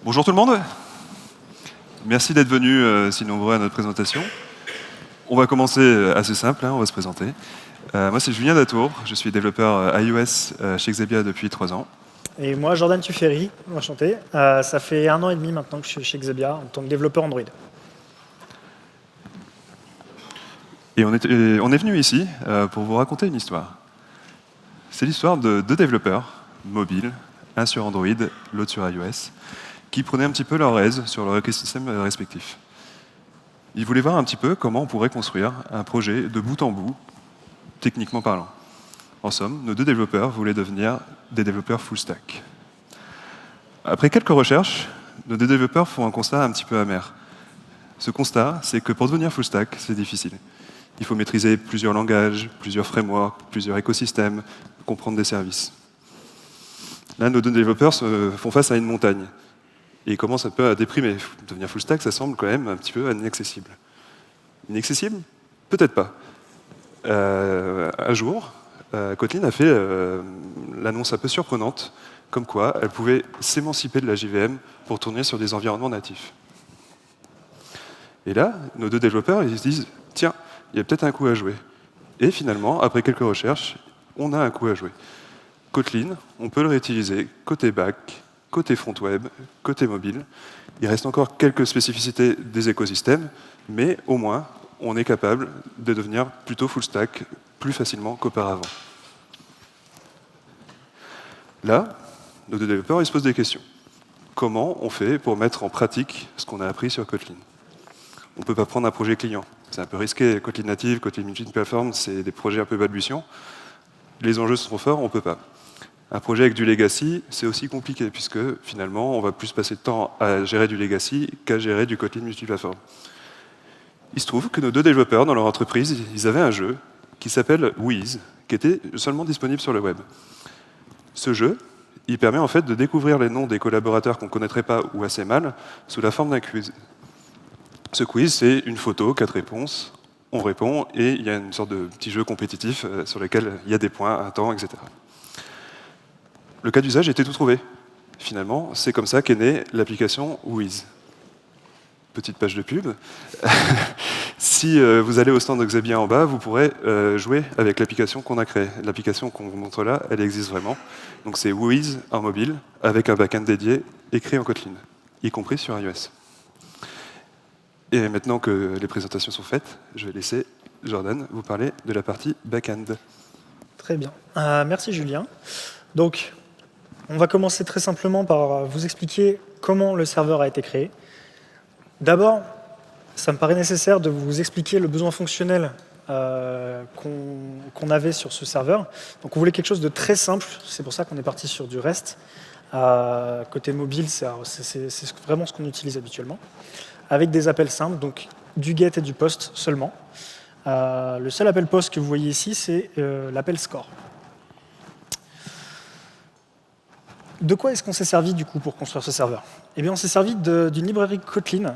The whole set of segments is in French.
Bonjour tout le monde. Merci d'être venus si nombreux à notre présentation. On va commencer assez simple, on va se présenter. Moi, c'est Julien Datour, je suis développeur iOS chez Xebia depuis 3 ans. Et moi, Jordan Tuferi, enchanté. Ça fait 1 an et demi maintenant que je suis chez Xebia en tant que développeur Android. Et on est venu ici pour vous raconter une histoire. C'est l'histoire de 2 développeurs mobiles, un sur Android, l'autre sur iOS, qui prenaient un petit peu leur aise sur leur écosystème respectif. Ils voulaient voir un petit peu comment on pourrait construire un projet de bout en bout, techniquement parlant. En somme, nos 2 développeurs voulaient devenir des développeurs full stack. Après quelques recherches, nos 2 développeurs font un constat un petit peu amer. Ce constat, c'est que pour devenir full stack, c'est difficile. Il faut maîtriser plusieurs langages, plusieurs frameworks, plusieurs écosystèmes, comprendre des services. Là, nos 2 développeurs se font face à une montagne. Et ils commencent un peu à déprimer. Devenir full stack, ça semble quand même un petit peu inaccessible. Inaccessible? Peut-être pas. Un jour, Kotlin a fait l'annonce un peu surprenante, comme quoi elle pouvait s'émanciper de la JVM pour tourner sur des environnements natifs. Et là, nos 2 développeurs, ils se disent, tiens, il y a peut-être un coup à jouer. Et finalement, après quelques recherches, on a un coup à jouer. Kotlin, on peut le réutiliser côté back, côté front web, côté mobile. Il reste encore quelques spécificités des écosystèmes, mais au moins, on est capable de devenir plutôt full stack plus facilement qu'auparavant. Là, nos 2 développeurs, ils se posent des questions. Comment on fait pour mettre en pratique ce qu'on a appris sur Kotlin? On ne peut pas prendre un projet client. C'est un peu risqué. Kotlin Native, Kotlin Multi-Platform, c'est des projets un peu balbutiants. Les enjeux sont trop forts, on ne peut pas. Un projet avec du legacy, c'est aussi compliqué, puisque finalement, on va plus passer de temps à gérer du legacy qu'à gérer du Kotlin Multi-Platform. Il se trouve que nos 2 développeurs, dans leur entreprise, ils avaient un jeu qui s'appelle Wiz, qui était seulement disponible sur le web. Ce jeu, il permet en fait de découvrir les noms des collaborateurs qu'on ne connaîtrait pas ou assez mal sous la forme d'un quiz. Ce quiz, c'est une photo, 4 réponses, on répond, et il y a une sorte de petit jeu compétitif sur lequel il y a des points, un temps, etc. Le cas d'usage était tout trouvé. Finalement, c'est comme ça qu'est née l'application Wiz. Petite page de pub. Si vous allez au stand de Xebia en bas, vous pourrez jouer avec l'application qu'on a créée. L'application qu'on vous montre là, elle existe vraiment. Donc c'est Wiz en mobile, avec un backend dédié, écrit en Kotlin, y compris sur iOS. Et maintenant que les présentations sont faites, je vais laisser Jordan vous parler de la partie backend. Très bien. Merci Julien. Donc, on va commencer très simplement par vous expliquer comment le serveur a été créé. D'abord, ça me paraît nécessaire de vous expliquer le besoin fonctionnel qu'on avait sur ce serveur. Donc on voulait quelque chose de très simple, c'est pour ça qu'on est parti sur du REST. Côté mobile, c'est vraiment ce qu'on utilise habituellement, avec des appels simples, donc du get et du post seulement. Le seul appel post que vous voyez ici, c'est l'appel score. De quoi est-ce qu'on s'est servi du coup pour construire ce serveur? Eh bien, on s'est servi d'une librairie Kotlin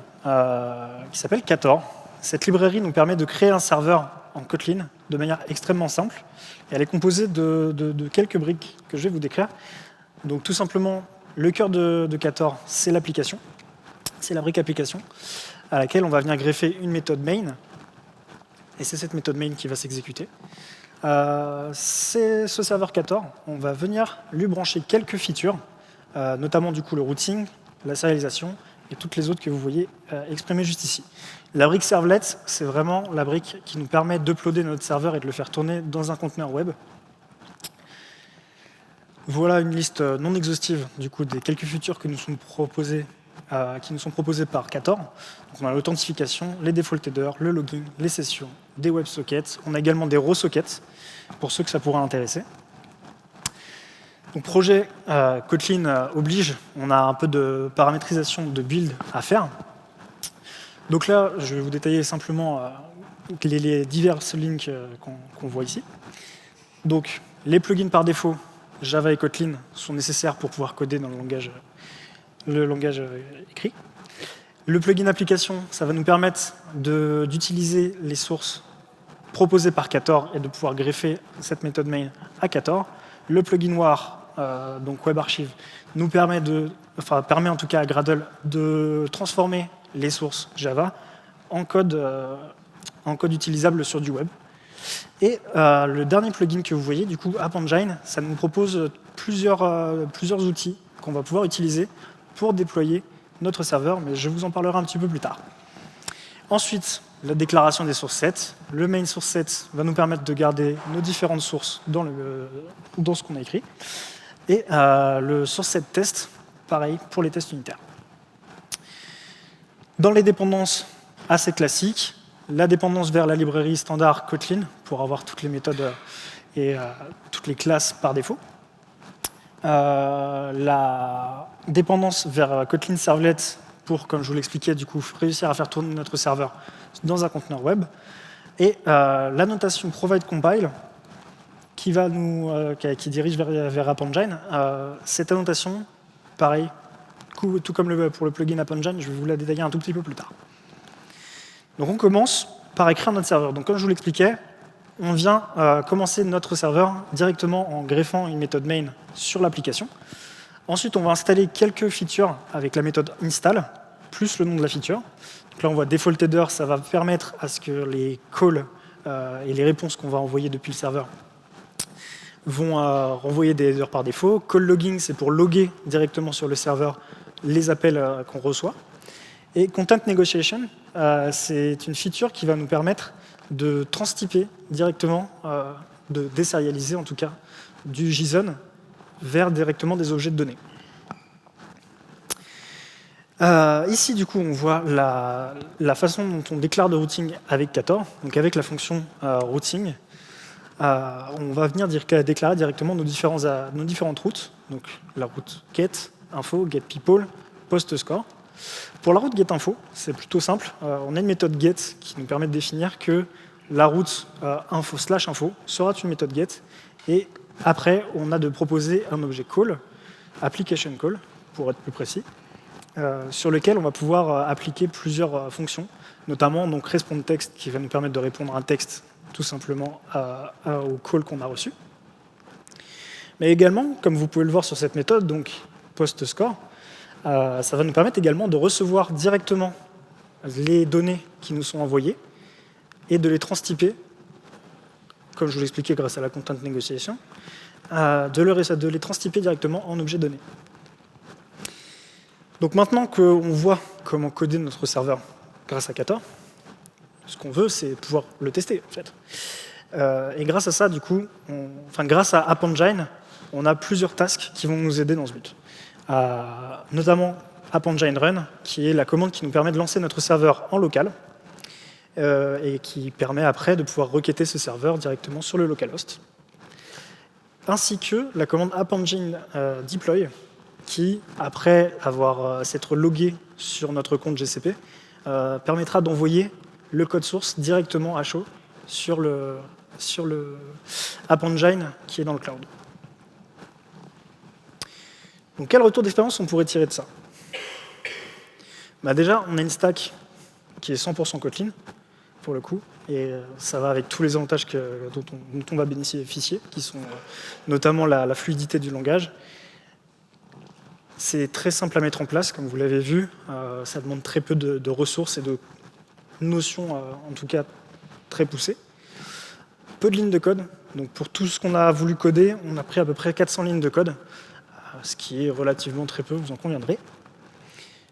qui s'appelle Kator. Cette librairie nous permet de créer un serveur en Kotlin de manière extrêmement simple. Et elle est composée de quelques briques que je vais vous décrire. Donc tout simplement, le cœur de Kator, c'est l'application. C'est la brique application à laquelle on va venir greffer une méthode main. Et c'est cette méthode main qui va s'exécuter. C'est ce serveur Kator, on va venir lui brancher quelques features, notamment du coup le routing, la sérialisation et toutes les autres que vous voyez exprimées juste ici. La brique servlet, c'est vraiment la brique qui nous permet d'uploader notre serveur et de le faire tourner dans un conteneur web. Voilà une liste non exhaustive du coup des quelques features que nous sont proposées qui nous sont proposés par Kator. Donc on a l'authentification, les default headers, le logging, les sessions, des WebSockets. On a également des raw sockets, pour ceux que ça pourrait intéresser. Donc projet Kotlin oblige, on a un peu de paramétrisation de build à faire. Donc là, je vais vous détailler simplement les diverses links qu'on voit ici. Donc les plugins par défaut, Java et Kotlin, sont nécessaires pour pouvoir coder dans le langage écrit. Le plugin application, ça va nous permettre d'utiliser les sources proposées par Kator et de pouvoir greffer cette méthode main à Kator. Le plugin war, donc WebArchive, permet en tout cas à Gradle de transformer les sources Java en code utilisable sur du web. Et le dernier plugin que vous voyez, du coup, App Engine, ça nous propose plusieurs outils qu'on va pouvoir utiliser pour déployer notre serveur, mais je vous en parlerai un petit peu plus tard. Ensuite, la déclaration des sources sets. Le main source set va nous permettre de garder nos différentes sources dans ce qu'on a écrit. Et le source set test, pareil pour les tests unitaires. Dans les dépendances assez classiques, la dépendance vers la librairie standard Kotlin pour avoir toutes les méthodes et toutes les classes par défaut. La dépendance vers Kotlin Servlet pour, comme je vous l'expliquais, du coup, réussir à faire tourner notre serveur dans un conteneur web. Et la notation provide compile qui dirige vers App Engine. Cette annotation, pareil, tout comme pour le plugin App Engine, je vais vous la détailler un tout petit peu plus tard. Donc on commence par écrire notre serveur. Donc comme je vous l'expliquais, on vient commencer notre serveur directement en greffant une méthode main sur l'application. Ensuite, on va installer quelques features avec la méthode install, plus le nom de la feature. Donc là, on voit default header, ça va permettre à ce que les calls et les réponses qu'on va envoyer depuis le serveur vont renvoyer des headers par défaut. Call logging, c'est pour loguer directement sur le serveur les appels qu'on reçoit. Et content negotiation, c'est une feature qui va nous permettre de transtyper directement, de désérialiser en tout cas, du JSON vers directement des objets de données. Ici, du coup, on voit la façon dont on déclare de routing avec Ktor, donc avec la fonction routing. On va venir déclarer directement nos différentes routes, donc la route get, info, get people, post score. Pour la route getInfo, c'est plutôt simple. On a une méthode get qui nous permet de définir que la route info/info sera une méthode get. Et après, on a de proposer un objet call, application call, pour être plus précis, sur lequel on va pouvoir appliquer plusieurs fonctions, notamment donc respond text qui va nous permettre de répondre à un texte tout simplement au call qu'on a reçu. Mais également, comme vous pouvez le voir sur cette méthode, donc post score, ça va nous permettre également de recevoir directement les données qui nous sont envoyées et de les transtyper, comme je vous l'expliquais grâce à la content negotiation, de les transtyper directement en objet donné. Donc maintenant qu'on voit comment coder notre serveur grâce à Ktor, ce qu'on veut, c'est pouvoir le tester, en fait. Et grâce à ça, du coup, grâce à App Engine, on a plusieurs tasks qui vont nous aider dans ce but. Notamment App Engine Run, qui est la commande qui nous permet de lancer notre serveur en local et qui permet après de pouvoir requêter ce serveur directement sur le localhost. Ainsi que la commande App Engine Deploy, qui, après s'être logué sur notre compte GCP, permettra d'envoyer le code source directement à chaud sur le App Engine qui est dans le cloud. Donc quel retour d'expérience on pourrait tirer de ça? Déjà, on a une stack qui est 100% Kotlin, pour le coup, et ça va avec tous les avantages dont on va bénéficier, qui sont notamment la fluidité du langage. C'est très simple à mettre en place, comme vous l'avez vu. Ça demande très peu de ressources et de notions, en tout cas, très poussées. Peu de lignes de code. Donc pour tout ce qu'on a voulu coder, on a pris à peu près 400 lignes de code, ce qui est relativement très peu, vous en conviendrez.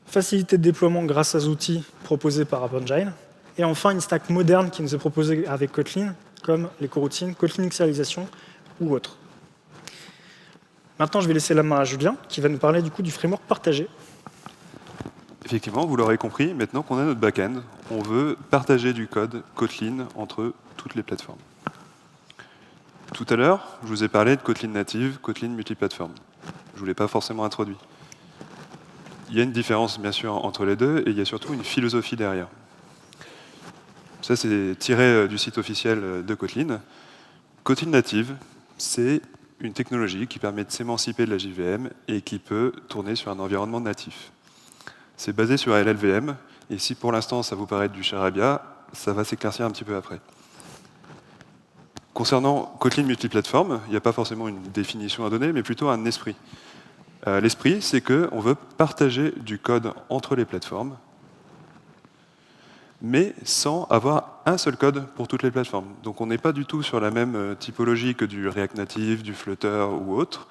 Facilité de déploiement grâce aux outils proposés par App Engine. Et enfin, une stack moderne qui nous est proposée avec Kotlin, comme les coroutines, Kotlin Serialization ou autres. Maintenant, je vais laisser la main à Julien, qui va nous parler du coup du framework partagé. Effectivement, vous l'aurez compris, maintenant qu'on a notre back-end, on veut partager du code Kotlin entre toutes les plateformes. Tout à l'heure, je vous ai parlé de Kotlin native, Kotlin multiplateforme. Je ne vous l'ai pas forcément introduit. Il y a une différence, bien sûr, entre les deux, et il y a surtout une philosophie derrière. Ça, c'est tiré du site officiel de Kotlin. Kotlin native, c'est une technologie qui permet de s'émanciper de la JVM et qui peut tourner sur un environnement natif. C'est basé sur LLVM, et si pour l'instant ça vous paraît du charabia, ça va s'éclaircir un petit peu après. Concernant Kotlin multiplateforme, il n'y a pas forcément une définition à donner, mais plutôt un esprit. L'esprit, c'est qu'on veut partager du code entre les plateformes, mais sans avoir un seul code pour toutes les plateformes. Donc on n'est pas du tout sur la même typologie que du React Native, du Flutter ou autre.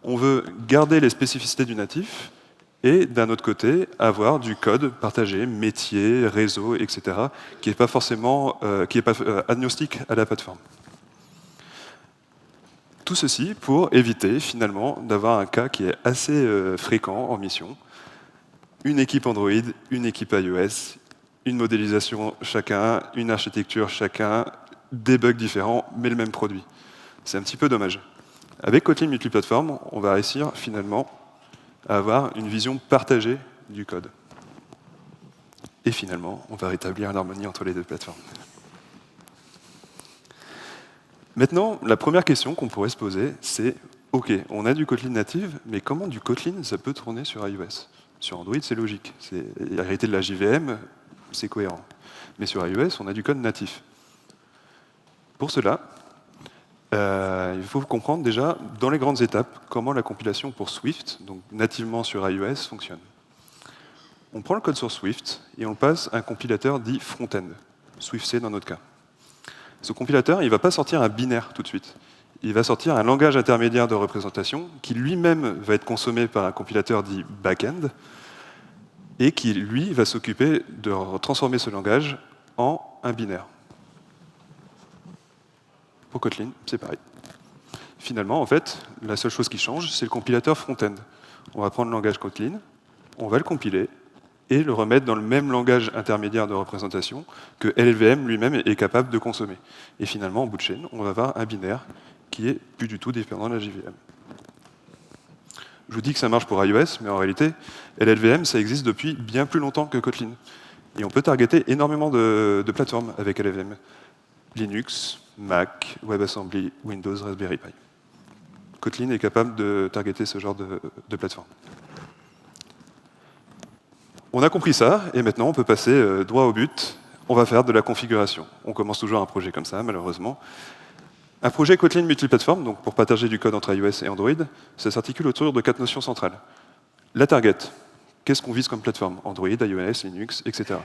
On veut garder les spécificités du natif et d'un autre côté avoir du code partagé, métier, réseau, etc., qui n'est pas forcément agnostique à la plateforme. Tout ceci pour éviter finalement d'avoir un cas qui est assez fréquent en mission. Une équipe Android, une équipe iOS, une modélisation chacun, une architecture chacun, des bugs différents, mais le même produit. C'est un petit peu dommage. Avec Kotlin multiplateforme, on va réussir finalement à avoir une vision partagée du code. Et finalement, on va rétablir l'harmonie entre les deux plateformes. Maintenant, la première question qu'on pourrait se poser, c'est OK, on a du Kotlin native, mais comment du Kotlin ça peut tourner sur iOS? Sur Android, c'est logique. C'est hérité de la JVM, c'est cohérent. Mais sur iOS, on a du code natif. Pour cela, il faut comprendre déjà, dans les grandes étapes, comment la compilation pour Swift, donc nativement sur iOS, fonctionne. On prend le code sur Swift et on passe à un compilateur dit front-end, SwiftC dans notre cas. Ce compilateur, il ne va pas sortir un binaire tout de suite. Il va sortir un langage intermédiaire de représentation qui lui-même va être consommé par un compilateur dit back-end et qui, lui, va s'occuper de transformer ce langage en un binaire. Pour Kotlin, c'est pareil. Finalement, en fait, la seule chose qui change, c'est le compilateur front-end. On va prendre le langage Kotlin, on va le compiler et le remettre dans le même langage intermédiaire de représentation que LLVM lui-même est capable de consommer. Et finalement, en bout de chaîne, on va avoir un binaire qui est plus du tout dépendant de la JVM. Je vous dis que ça marche pour iOS, mais en réalité, LLVM, ça existe depuis bien plus longtemps que Kotlin. Et on peut targeter énormément de plateformes avec LLVM. Linux, Mac, WebAssembly, Windows, Raspberry Pi. Kotlin est capable de targeter ce genre de plateforme. On a compris ça, et maintenant on peut passer droit au but. On va faire de la configuration. On commence toujours un projet comme ça, malheureusement. Un projet Kotlin multiplateforme, donc pour partager du code entre iOS et Android, ça s'articule autour de 4 notions centrales. La target, qu'est-ce qu'on vise comme plateforme? Android, iOS, Linux, etc.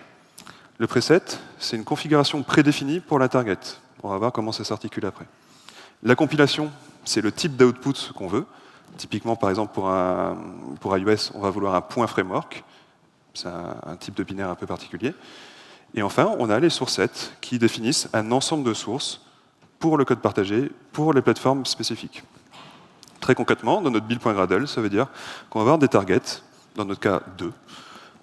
Le preset, c'est une configuration prédéfinie pour la target. On va voir comment ça s'articule après. La compilation, c'est le type d'output qu'on veut. Typiquement, par exemple, pour iOS, on va vouloir un point framework. C'est un type de binaire un peu particulier. Et enfin, on a les sourcettes qui définissent un ensemble de sources pour le code partagé, pour les plateformes spécifiques. Très concrètement, dans notre build.gradle, ça veut dire qu'on va avoir des targets, dans notre cas 2,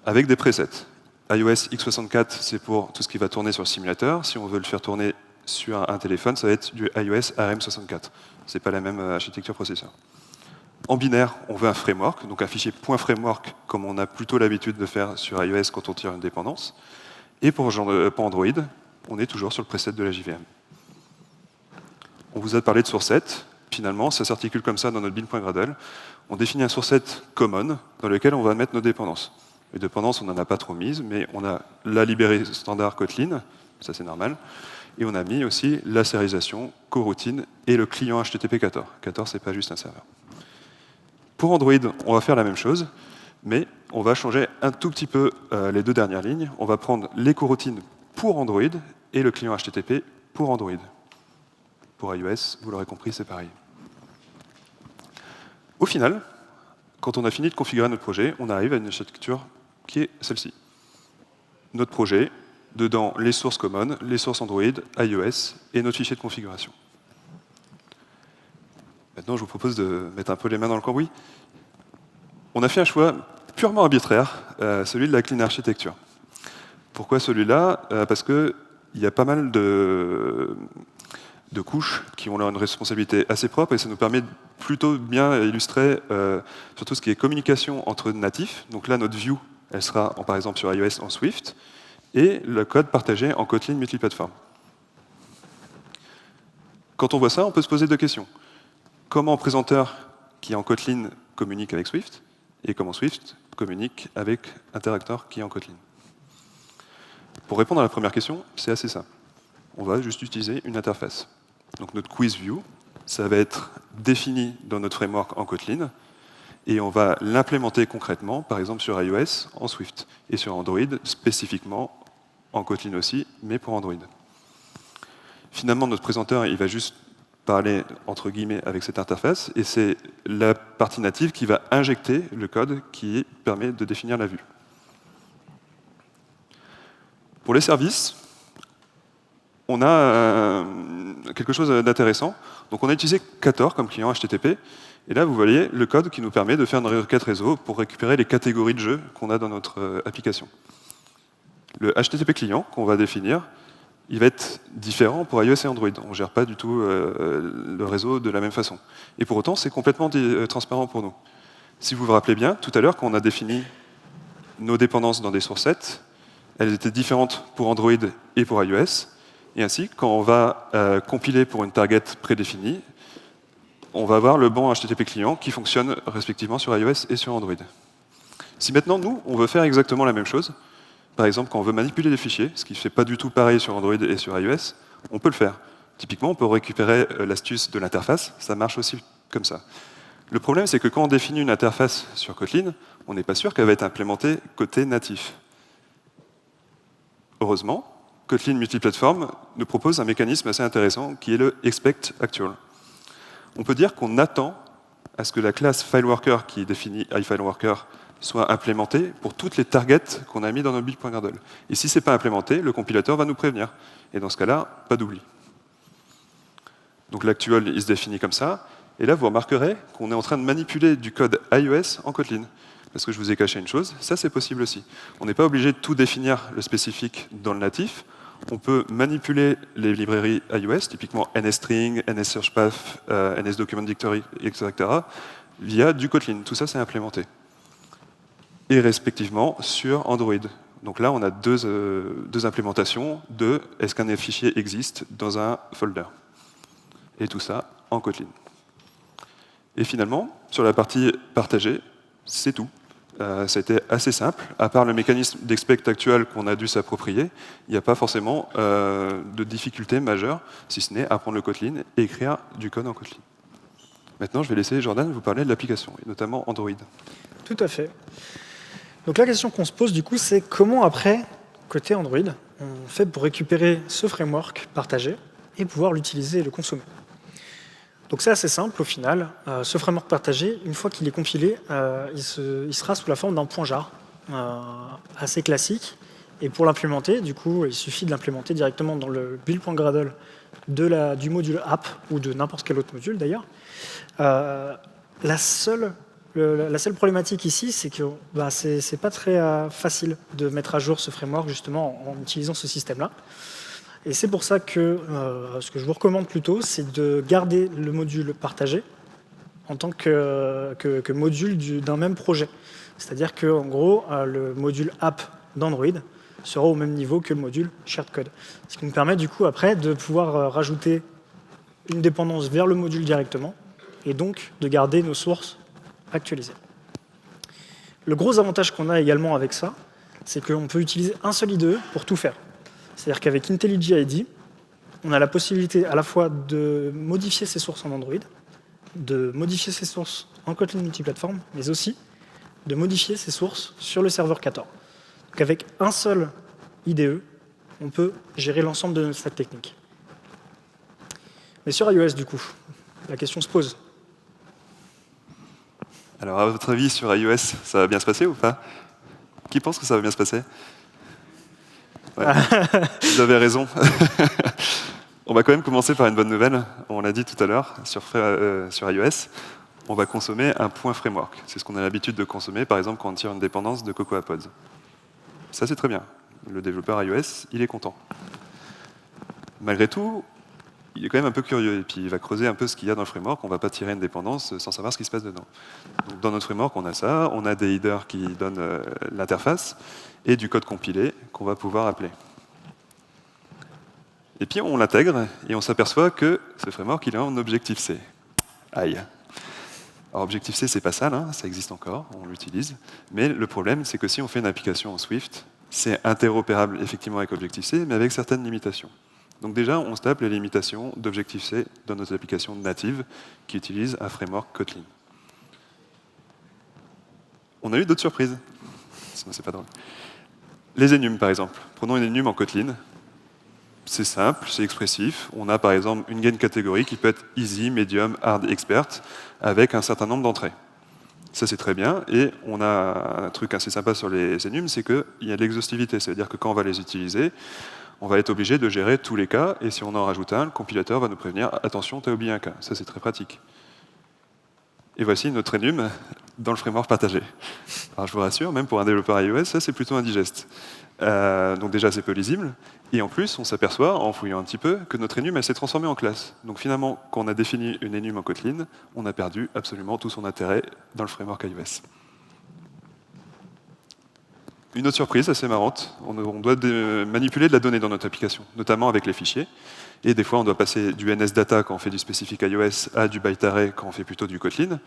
avec des presets. iOS x64, c'est pour tout ce qui va tourner sur le simulateur. Si on veut le faire tourner sur un téléphone, ça va être du iOS ARM64. Ce n'est pas la même architecture processeur. En binaire, on veut un framework, donc un fichier .framework, comme on a plutôt l'habitude de faire sur iOS quand on tire une dépendance. Et pour Android, on est toujours sur le preset de la JVM. On vous a parlé de sourceset. Finalement, ça s'articule comme ça dans notre build.gradle. On définit un sourceset common dans lequel on va mettre nos dépendances. Les dépendances, on n'en a pas trop mises, mais on a la librairie standard Kotlin, ça c'est normal, et on a mis aussi la sérialisation, coroutine et le client HTTP 14. 14, c'est pas juste un serveur. Pour Android, on va faire la même chose, mais on va changer un tout petit peu les deux dernières lignes. On va prendre les coroutines pour Android et le client HTTP pour Android. Pour iOS, vous l'aurez compris, c'est pareil. Au final, quand on a fini de configurer notre projet, on arrive à une architecture qui est celle-ci. Notre projet, dedans les sources common, les sources Android, iOS et notre fichier de configuration. Maintenant, je vous propose de mettre un peu les mains dans le cambouis. On a fait un choix purement arbitraire, celui de la clean architecture. Pourquoi celui-là? Parce qu'il y a pas mal de couches qui ont là une responsabilité assez propre et ça nous permet de plutôt bien illustrer sur tout ce qui est communication entre natifs. Donc là, notre view, elle sera par exemple sur iOS en Swift et le code partagé en Kotlin multiplateforme. Quand on voit ça, on peut se poser deux questions. Comment un présenteur qui est en Kotlin communique avec Swift et comment Swift communique avec Interactor qui est en Kotlin? Pour répondre à la première question, c'est assez simple. On va juste utiliser une interface. Donc notre quiz view, ça va être défini dans notre framework en Kotlin, et on va l'implémenter concrètement, par exemple sur iOS en Swift, et sur Android spécifiquement en Kotlin aussi, mais pour Android. Finalement, notre présenteur, il va juste parler entre guillemets avec cette interface, et c'est la partie native qui va injecter le code qui permet de définir la vue. Pour les services, on a quelque chose d'intéressant. Donc on a utilisé Ktor comme client HTTP, et là vous voyez le code qui nous permet de faire une requête réseau pour récupérer les catégories de jeux qu'on a dans notre application. Le HTTP client qu'on va définir, il va être différent pour iOS et Android. On ne gère pas du tout le réseau de la même façon. Et pour autant, c'est complètement transparent pour nous. Si vous vous rappelez bien, tout à l'heure, quand on a défini nos dépendances dans des sourcettes, elles étaient différentes pour Android et pour iOS. Et ainsi, quand on va compiler pour une target prédéfinie, on va avoir le bon HTTP client qui fonctionne respectivement sur iOS et sur Android. Si maintenant, nous, on veut faire exactement la même chose, par exemple, quand on veut manipuler des fichiers, ce qui ne fait pas du tout pareil sur Android et sur iOS, on peut le faire. Typiquement, on peut récupérer l'astuce de l'interface, ça marche aussi comme ça. Le problème, c'est que quand on définit une interface sur Kotlin, on n'est pas sûr qu'elle va être implémentée côté natif. Heureusement, Kotlin Multiplatform nous propose un mécanisme assez intéressant qui est le expect actual. On peut dire qu'on attend à ce que la classe FileWorker qui définit iFileWorker soit implémentée pour toutes les targets qu'on a mis dans notre build.gradle. Et si ce n'est pas implémenté, le compilateur va nous prévenir. Et dans ce cas-là, pas d'oubli. Donc l'actual, il se définit comme ça. Et là, vous remarquerez qu'on est en train de manipuler du code iOS en Kotlin. Parce que je vous ai caché une chose, ça c'est possible aussi. On n'est pas obligé de tout définir le spécifique dans le natif. On peut manipuler les librairies iOS, typiquement NSString, NSSearchPath, NSDocumentDictionary, etc., via du Kotlin. Tout ça, c'est implémenté. Et respectivement sur Android. Donc là, on a deux implémentations de est-ce qu'un fichier existe dans un folder. Et tout ça en Kotlin. Et finalement, sur la partie partagée, c'est tout. Ça a été assez simple. À part le mécanisme d'expect actual qu'on a dû s'approprier, il n'y a pas forcément de difficulté majeure, si ce n'est apprendre le Kotlin et écrire du code en Kotlin. Maintenant, je vais laisser Jordan vous parler de l'application, et notamment Android. Tout à fait. Donc la question qu'on se pose du coup, c'est comment après, côté Android, on fait pour récupérer ce framework partagé et pouvoir l'utiliser et le consommer. Donc c'est assez simple au final. Ce framework partagé, une fois qu'il est compilé, il sera sous la forme d'un point jar assez classique. Et pour l'implémenter, du coup, il suffit de l'implémenter directement dans le build.gradle du module app ou de n'importe quel autre module d'ailleurs. La seule problématique ici, c'est que c'est pas très facile de mettre à jour ce framework justement en utilisant ce système-là. Et c'est pour ça que ce que je vous recommande plutôt, c'est de garder le module partagé en tant que module d'un même projet. C'est-à-dire qu'en gros, le module app d'Android sera au même niveau que le module shared code. Ce qui nous permet du coup après de pouvoir rajouter une dépendance vers le module directement et donc de garder nos sources actualisées. Le gros avantage qu'on a également avec ça, c'est qu'on peut utiliser un seul IDE pour tout faire. C'est-à-dire qu'avec IntelliJ IDE, on a la possibilité à la fois de modifier ses sources en Android, de modifier ses sources en Kotlin multiplatform, mais aussi de modifier ses sources sur le serveur Ktor. Donc avec un seul IDE, on peut gérer l'ensemble de notre stack technique. Mais sur iOS, du coup, la question se pose. Alors, à votre avis, sur iOS, ça va bien se passer ou pas? Qui pense que ça va bien se passer? Ouais. Vous avez raison. On va quand même commencer par une bonne nouvelle. On l'a dit tout à l'heure, sur iOS, on va consommer un point framework. C'est ce qu'on a l'habitude de consommer, par exemple, quand on tire une dépendance de Cocoa Pods. Ça, c'est très bien. Le développeur iOS, il est content. Malgré tout, il est quand même un peu curieux, et puis il va creuser un peu ce qu'il y a dans le framework. On ne va pas tirer une dépendance sans savoir ce qui se passe dedans. Donc, dans notre framework, on a ça, on a des headers qui donnent l'interface, et du code compilé qu'on va pouvoir appeler. Et puis on l'intègre, et on s'aperçoit que ce framework, il est en Objective-C. Aïe. Alors Objective-C, c'est pas sale, hein, ça existe encore, on l'utilise. Mais le problème, c'est que si on fait une application en Swift, c'est interopérable effectivement avec Objective-C, mais avec certaines limitations. Donc déjà, on se tape les limitations d'Objective-C dans nos applications natives qui utilisent un framework Kotlin. On a eu d'autres surprises. Sinon, c'est pas drôle. Les enums, par exemple. Prenons une enum en Kotlin. C'est simple, c'est expressif. On a par exemple une gain catégorie qui peut être easy, medium, hard, expert, avec un certain nombre d'entrées. Ça, c'est très bien. Et on a un truc assez sympa sur les enums, c'est qu'il y a de l'exhaustivité. C'est-à-dire que quand on va les utiliser, on va être obligé de gérer tous les cas. Et si on en rajoute un, le compilateur va nous prévenir « Attention, tu as oublié un cas ». Ça, c'est très pratique. Et voici notre enum dans le framework partagé. Alors, je vous rassure, même pour un développeur iOS, ça, c'est plutôt indigeste. Donc déjà, c'est peu lisible. Et en plus, on s'aperçoit, en fouillant un petit peu, que notre enum, elle s'est transformée en classe. Donc finalement, quand on a défini une enum en Kotlin, on a perdu absolument tout son intérêt dans le framework iOS. Une autre surprise assez marrante, on doit manipuler de la donnée dans notre application, notamment avec les fichiers. Et des fois, on doit passer du NSData quand on fait du specific iOS à du byte array quand on fait plutôt du Kotlin.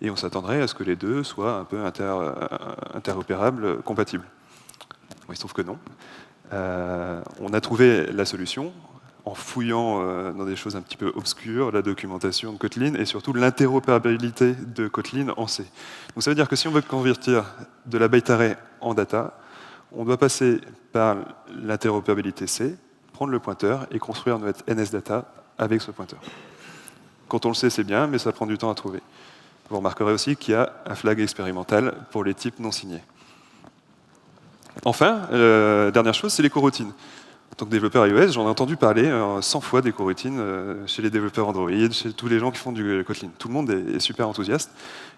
Et on s'attendrait à ce que les deux soient un peu interopérables, compatibles. Bon, il se trouve que non. On a trouvé la solution en fouillant dans des choses un petit peu obscures, la documentation de Kotlin et surtout l'interopérabilité de Kotlin en C. Donc ça veut dire que si on veut convertir de la byte array en data, on doit passer par l'interopérabilité C, prendre le pointeur et construire notre NSData avec ce pointeur. Quand on le sait, c'est bien, mais ça prend du temps à trouver. Vous remarquerez aussi qu'il y a un flag expérimental pour les types non signés. Enfin, dernière chose, c'est les coroutines. En tant que développeur iOS, j'en ai entendu parler 100 fois des coroutines chez les développeurs Android, chez tous les gens qui font du Kotlin. Tout le monde est super enthousiaste.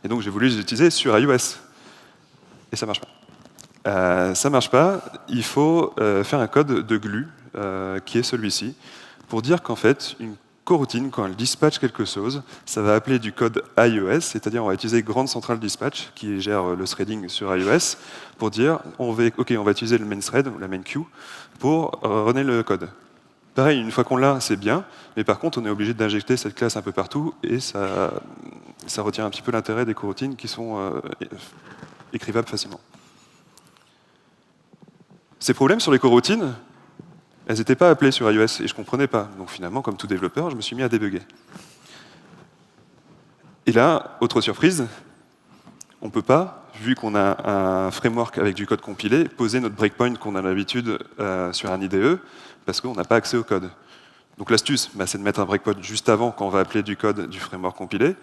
Et donc j'ai voulu les utiliser sur iOS. Et ça marche pas. Ça marche pas. Il faut faire un code de glue, qui est celui-ci, pour dire qu'en fait, une coroutine, quand elle dispatche quelque chose, ça va appeler du code iOS, c'est-à-dire on va utiliser Grande Central Dispatch, qui gère le threading sur iOS, pour dire, on va utiliser le main thread, la main queue, pour runner le code. Pareil, une fois qu'on l'a, c'est bien, mais par contre, on est obligé d'injecter cette classe un peu partout, et ça retient un petit peu l'intérêt des coroutines qui sont écrivables facilement. Ces problèmes sur les coroutines, elles n'étaient pas appelées sur iOS et je ne comprenais pas. Donc finalement, comme tout développeur, je me suis mis à débugger. Et là, autre surprise, on ne peut pas, vu qu'on a un framework avec du code compilé, poser notre breakpoint qu'on a l'habitude sur un IDE, parce qu'on n'a pas accès au code. Donc l'astuce, c'est de mettre un breakpoint juste avant, quand on va appeler du code du framework compilé,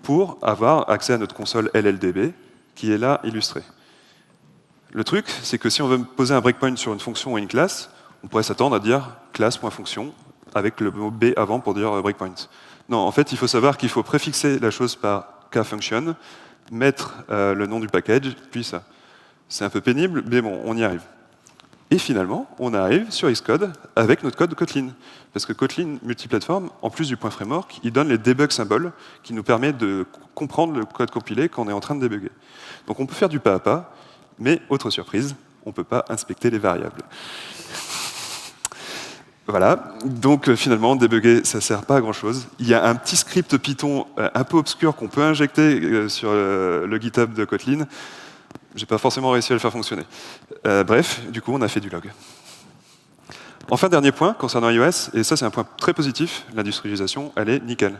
pour avoir accès à notre console LLDB, qui est là illustrée. Le truc, c'est que si on veut poser un breakpoint sur une fonction ou une classe, on pourrait s'attendre à dire classe.fonction avec le mot B avant pour dire breakpoint. Non, en fait, il faut savoir qu'il faut préfixer la chose par kfunction, mettre le nom du package, puis ça. C'est un peu pénible, mais bon, on y arrive. Et finalement, on arrive sur Xcode avec notre code Kotlin. Parce que Kotlin multiplateforme, en plus du point framework, il donne les debug symboles qui nous permettent de comprendre le code compilé quand on est en train de débugger. Donc on peut faire du pas à pas, mais autre surprise, on ne peut pas inspecter les variables. Voilà, donc finalement, débugger, ça ne sert pas à grand-chose. Il y a un petit script Python un peu obscur qu'on peut injecter sur le GitHub de Kotlin. Je n'ai pas forcément réussi à le faire fonctionner. Bref, du coup, on a fait du log. Enfin, dernier point concernant iOS, et ça c'est un point très positif, l'industrialisation, elle est nickel.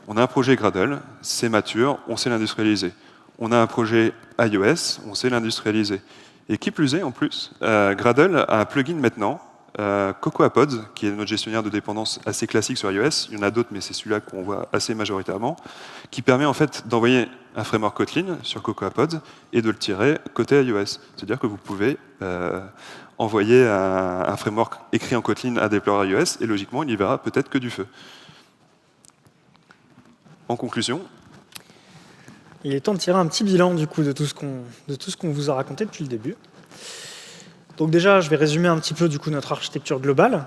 On a un projet Gradle, c'est mature, on sait l'industrialiser. On a un projet iOS, on sait l'industrialiser. Et qui plus est, en plus, Gradle a un plugin maintenant, CocoaPods, qui est notre gestionnaire de dépendance assez classique sur iOS, il y en a d'autres, mais c'est celui-là qu'on voit assez majoritairement, qui permet en fait d'envoyer un framework Kotlin sur CocoaPods et de le tirer côté iOS. C'est-à-dire que vous pouvez envoyer un framework écrit en Kotlin à déployer iOS, et logiquement, il y verra peut-être que du feu. En conclusion, il est temps de tirer un petit bilan du coup de tout ce qu'on vous a raconté depuis le début. Donc déjà, je vais résumer un petit peu du coup notre architecture globale.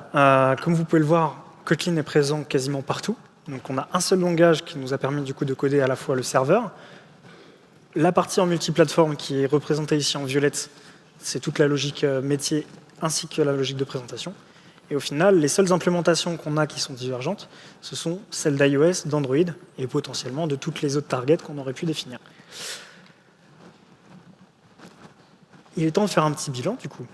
Comme vous pouvez le voir, Kotlin est présent quasiment partout. Donc on a un seul langage qui nous a permis du coup de coder à la fois le serveur. La partie en multiplateforme qui est représentée ici en violette, c'est toute la logique métier ainsi que la logique de présentation. Et au final, les seules implémentations qu'on a qui sont divergentes, ce sont celles d'iOS, d'Android et potentiellement de toutes les autres targets qu'on aurait pu définir. Il est temps de faire un petit bilan du coup.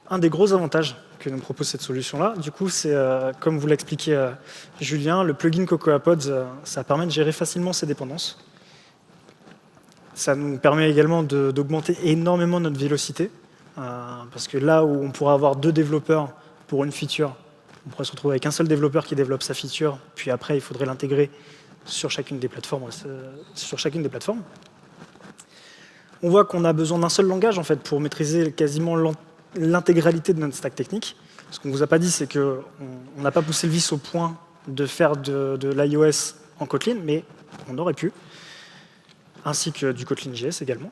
Un des gros avantages que nous propose cette solution-là. Du coup, c'est, comme vous l'expliquait Julien, le plugin Cocoa Pods, ça permet de gérer facilement ces dépendances. Ça nous permet également d'augmenter énormément notre vélocité, parce que là où on pourrait avoir 2 développeurs pour une feature, on pourrait se retrouver avec un seul développeur qui développe sa feature, puis après, il faudrait l'intégrer sur chacune des plateformes. On voit qu'on a besoin d'un seul langage en fait, pour maîtriser quasiment l'intégralité de notre stack technique. Ce qu'on ne vous a pas dit, c'est qu'on n'a pas poussé le vice au point de faire de l'iOS en Kotlin, mais on aurait pu, ainsi que du Kotlin.js également.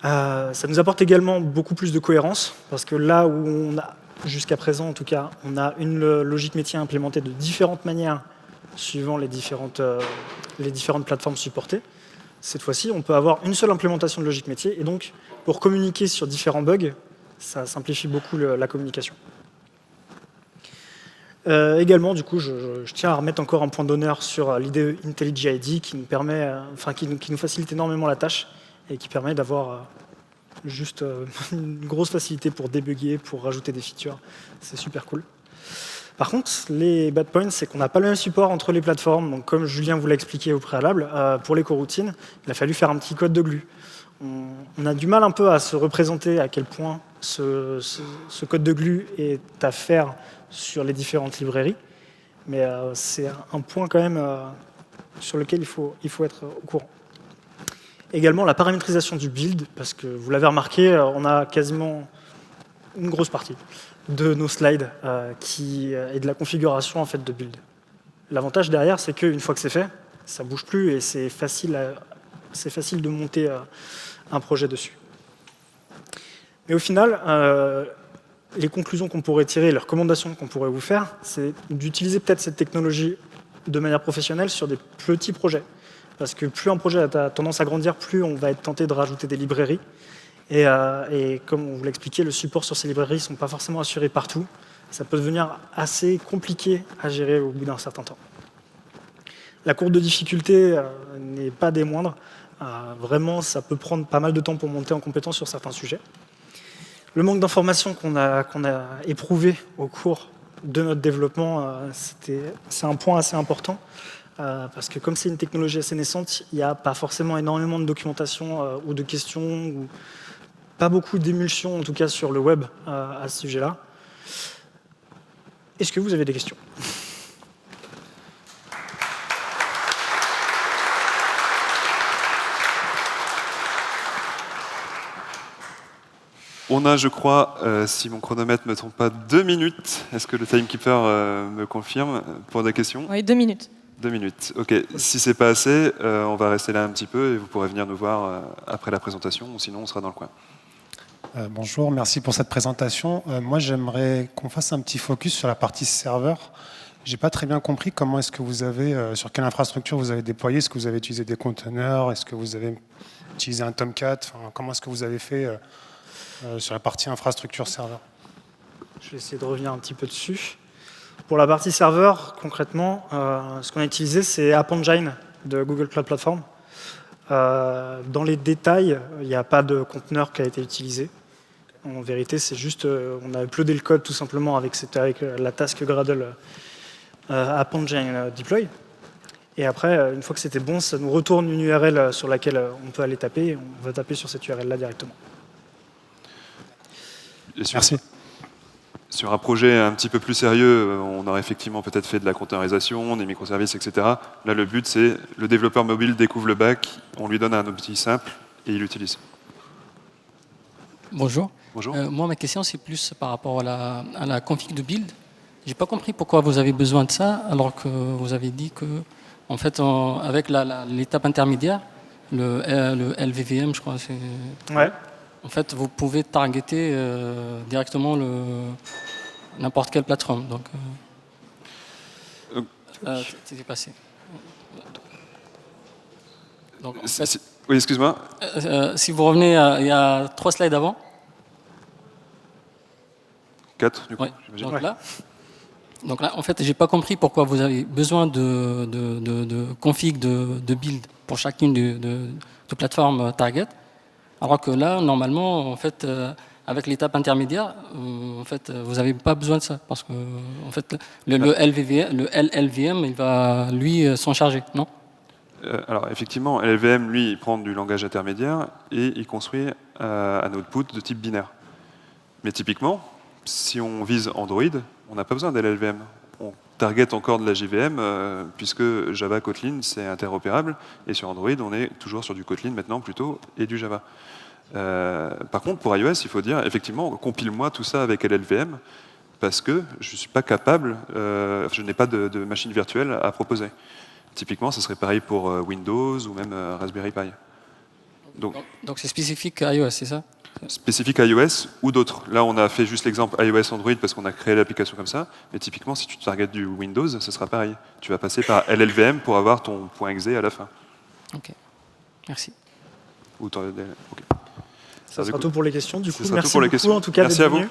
Ça nous apporte également beaucoup plus de cohérence, parce que là où on a, jusqu'à présent en tout cas, on a une logique métier implémentée de différentes manières suivant les différentes plateformes supportées. Cette fois-ci, on peut avoir une seule implémentation de logique métier, et donc, pour communiquer sur différents bugs, ça simplifie beaucoup la communication. Également, du coup, je tiens à remettre encore un point d'honneur sur l'IDE IntelliJ IDE qui nous facilite énormément la tâche et qui permet d'avoir juste une grosse facilité pour débugger, pour rajouter des features. C'est super cool. Par contre, les bad points, c'est qu'on n'a pas le même support entre les plateformes. Donc, comme Julien vous l'a expliqué au préalable, pour les coroutines, il a fallu faire un petit code de glue. On a du mal un peu à se représenter à quel point ce code de glue est à faire sur les différentes librairies. Mais c'est un point quand même sur lequel il faut être au courant. Également, la paramétrisation du build, parce que vous l'avez remarqué, on a quasiment une grosse partie de nos slides qui est de la configuration en fait, de build. L'avantage derrière, c'est qu'une fois que c'est fait, ça ne bouge plus et c'est facile de monter un projet dessus. Mais au final, les conclusions qu'on pourrait tirer, les recommandations qu'on pourrait vous faire, c'est d'utiliser peut-être cette technologie de manière professionnelle sur des petits projets. Parce que plus un projet a tendance à grandir, plus on va être tenté de rajouter des librairies. Et comme on vous l'expliquait, le support sur ces librairies ne sont pas forcément assurés partout. Ça peut devenir assez compliqué à gérer au bout d'un certain temps. La courbe de difficulté n'est pas des moindres. Vraiment, ça peut prendre pas mal de temps pour monter en compétence sur certains sujets. Le manque d'informations qu'on a éprouvé au cours de notre développement, c'est un point assez important. Parce que comme c'est une technologie assez naissante, il n'y a pas forcément énormément de documentation ou de questions, ou pas beaucoup d'émulsion, en tout cas sur le web, à ce sujet-là. Est-ce que vous avez des questions ? On a, je crois, si mon chronomètre ne me trompe pas, 2 minutes. Est-ce que le timekeeper me confirme pour des questions ? Oui, 2 minutes. 2 minutes. OK. Si c'est pas assez, on va rester là un petit peu et vous pourrez venir nous voir après la présentation, ou sinon on sera dans le coin. Bonjour, merci pour cette présentation. Moi, j'aimerais qu'on fasse un petit focus sur la partie serveur. J'ai pas très bien compris comment est-ce que vous avez, sur quelle infrastructure vous avez déployé. Est-ce que vous avez utilisé des conteneurs? Est-ce que vous avez utilisé un Tomcat? Comment est-ce que vous avez fait sur la partie infrastructure serveur? Je vais essayer de revenir un petit peu dessus. Pour la partie serveur, concrètement, ce qu'on a utilisé, c'est App Engine de Google Cloud Platform. Dans les détails, il n'y a pas de conteneur qui a été utilisé. En vérité, c'est juste, on a uploadé le code tout simplement avec la task Gradle App Engine Deploy. Et après, une fois que c'était bon, ça nous retourne une URL sur laquelle on peut aller taper. On va taper sur cette URL-là directement. Merci. Sur un projet un petit peu plus sérieux, on aurait effectivement peut-être fait de la containerisation, des microservices, etc. Là, le but, c'est le développeur mobile découvre le back, on lui donne un outil simple et il l'utilise. Bonjour. Bonjour. Moi, ma question, c'est plus par rapport à la config de build. Je n'ai pas compris pourquoi vous avez besoin de ça, alors que vous avez dit que, en fait, avec l'étape intermédiaire, le LVVM, je crois, c'est... Ouais. En fait, vous pouvez targeter directement n'importe quelle plateforme. Donc, c'est passé. Donc, en fait, oui, excuse-moi. si vous revenez il y a 3 slides avant. 4, du coup, Ouais, j'imagine. donc là, en fait, j'ai pas compris pourquoi vous avez besoin de config de build pour chacune de plateformes target. Alors que là, normalement, en fait, avec l'étape intermédiaire, en fait, vous n'avez pas besoin de ça parce que en fait, le LLVM, il va lui s'en charger, non? Alors effectivement, LLVM, lui, il prend du langage intermédiaire et il construit un output de type binaire. Mais typiquement, si on vise Android, on n'a pas besoin d'LLVM. On target encore de la JVM, puisque Java Kotlin, c'est interopérable, et sur Android, on est toujours sur du Kotlin maintenant plutôt, et du Java. Par contre, pour iOS, il faut dire, effectivement, compile-moi tout ça avec LLVM, parce que je ne suis pas capable, je n'ai pas de machine virtuelle à proposer. Typiquement, ce serait pareil pour Windows ou même Raspberry Pi. Donc c'est spécifique à iOS, c'est ça? spécifique à iOS ou d'autres. Là, on a fait juste l'exemple iOS Android parce qu'on a créé l'application comme ça. Mais typiquement, si tu targetes du Windows, ce sera pareil. Tu vas passer par LLVM pour avoir ton .exe à la fin. Ok, merci. Ok. Ça sera tout pour les questions. Du coup, Ce sera tout merci pour les beaucoup questions. en tout cas Merci d'être à vous. venu.